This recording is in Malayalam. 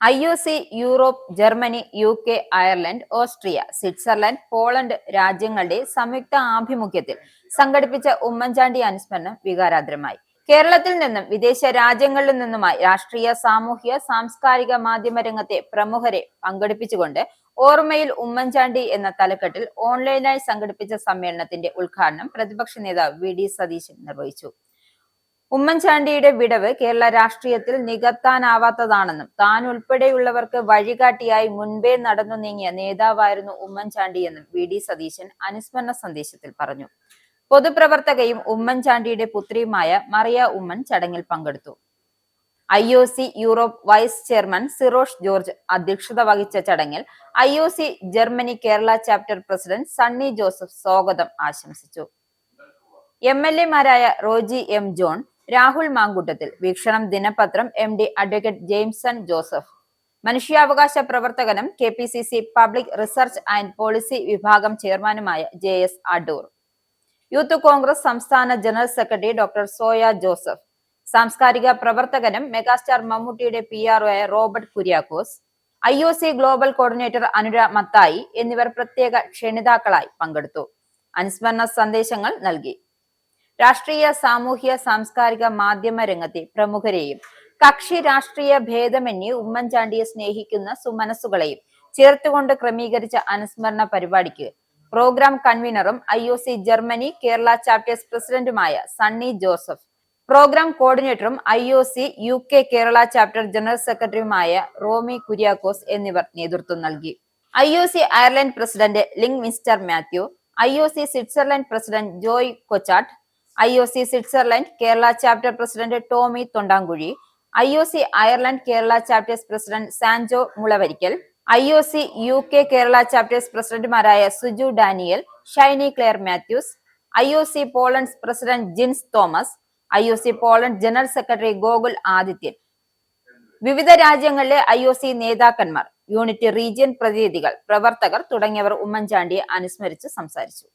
IOC, Europe, Germany, UK, Ireland, Austria, Switzerland, Poland രാജ്യങ്ങളുടെ സംയുക്ത ആഭിമുഖ്യത്തിൽ സംഘടിപ്പിച്ച ഉമ്മൻചാണ്ടി അനുസ്മരണം വികാരാദ്രമായി. കേരളത്തിൽ നിന്നും വിദേശ രാജ്യങ്ങളിൽ നിന്നുമായി രാഷ്ട്രീയ, സാമൂഹ്യ, സാംസ്കാരിക മാധ്യമ രംഗത്തെ പ്രമുഖരെ പങ്കെടുപ്പിച്ചുകൊണ്ട് ഓർമ്മയിൽ ഉമ്മൻചാണ്ടി എന്ന തലക്കെട്ടിൽ ഓൺലൈനായി സംഘടിപ്പിച്ച സമ്മേളനത്തിന്റെ ഉദ്ഘാടനം പ്രതിപക്ഷ നേതാവ് VD സതീശൻ നിർവഹിച്ചു. ഉമ്മൻചാണ്ടിയുടെ വിടവ് കേരള രാഷ്ട്രീയത്തിൽ നികത്താനാവാത്തതാണെന്നും താൻ ഉൾപ്പെടെയുള്ളവർക്ക് വഴികാട്ടിയായി മുൻപേ നടന്നു നീങ്ങിയ നേതാവായിരുന്നു ഉമ്മൻചാണ്ടിയെന്നും VD സതീശൻ അനുസ്മരണ സന്ദേശത്തിൽ പറഞ്ഞു. പൊതുപ്രവർത്തകയും ഉമ്മൻചാണ്ടിയുടെ പുത്രിയുമായ മറിയ ഉമ്മൻ ചടങ്ങിൽ പങ്കെടുത്തു. IOC Europe vice chairman Sirosh George അധ്യക്ഷത വഹിച്ച ചടങ്ങിൽ IOC Germany Kerala chapter president Sunny Joseph സ്വാഗതം ആശംസിച്ചു. MLA മാരായ റോജി M. ജോൺ, രാഹുൽ മാങ്കൂട്ടത്തിൽ, വീക്ഷണം ദിനപത്രം MD അഡ്വക്കേറ്റ് ജെയിംസൺ ജോസഫ്, മനുഷ്യാവകാശ പ്രവർത്തകനും KPCC public research and policy വിഭാഗം ചെയർമാനുമായ JS അടൂർ, യൂത്ത് കോൺഗ്രസ് സംസ്ഥാന general secretary doctor Soya Joseph, സാംസ്കാരിക പ്രവർത്തകനും മെഗാസ്റ്റാർ മമ്മൂട്ടിയുടെ PRO ആയ Robert Kuriakose, IOC global coordinator Anura Mathai എന്നിവർ പ്രത്യേക ക്ഷണിതാക്കളായി പങ്കെടുത്തു. അനുസ്മരണ സന്ദേശങ്ങൾ നൽകി. രാഷ്ട്രീയ, സാമൂഹ്യ, സാംസ്കാരിക മാധ്യമ രംഗത്തെ പ്രമുഖരെയും കക്ഷി രാഷ്ട്രീയ ഭേദമന്യേ ഉമ്മൻചാണ്ടിയെ സ്നേഹിക്കുന്ന സുമനസ്സുകളെയും ചേർത്തുകൊണ്ട് ക്രമീകരിച്ച അനുസ്മരണ പരിപാടിക്ക് പ്രോഗ്രാം കൺവീനറും IOC ജർമ്മനി കേരള ചാപ്റ്റേഴ്സ് പ്രസിഡന്റുമായ സണ്ണി ജോസഫ്, പ്രോഗ്രാം കോർഡിനേറ്ററും IOC UK Kerala chapter general സെക്രട്ടറിയുമായ റോമി കുര്യാക്കോസ് എന്നിവർ നേതൃത്വം നൽകി. IOC Ireland president Ling mister Mathew, IOC Switzerland president Joy Kochattu, IOC Switzerland Kerala chapter president Tomy Thondamkuzhy, IOC Ireland Kerala chapters president Sanjo Mulavarikkal, IOC UK Kerala chapters പ്രസിഡന്റുമാരായ Suju Daniel, Shiny Claire Mathews, IOC Poland president Jins Thomas, IOC Poland general secretary Gokul Adithyan, വിവിധ രാജ്യങ്ങളിലെ IOC നേതാക്കന്മാർ, യൂണിറ്റ് റീജിയൻ പ്രതിനിധികൾ, പ്രവർത്തകർ തുടങ്ങിയവർ ഉമ്മൻചാണ്ടിയെ അനുസ്മരിച്ച് സംസാരിച്ചു.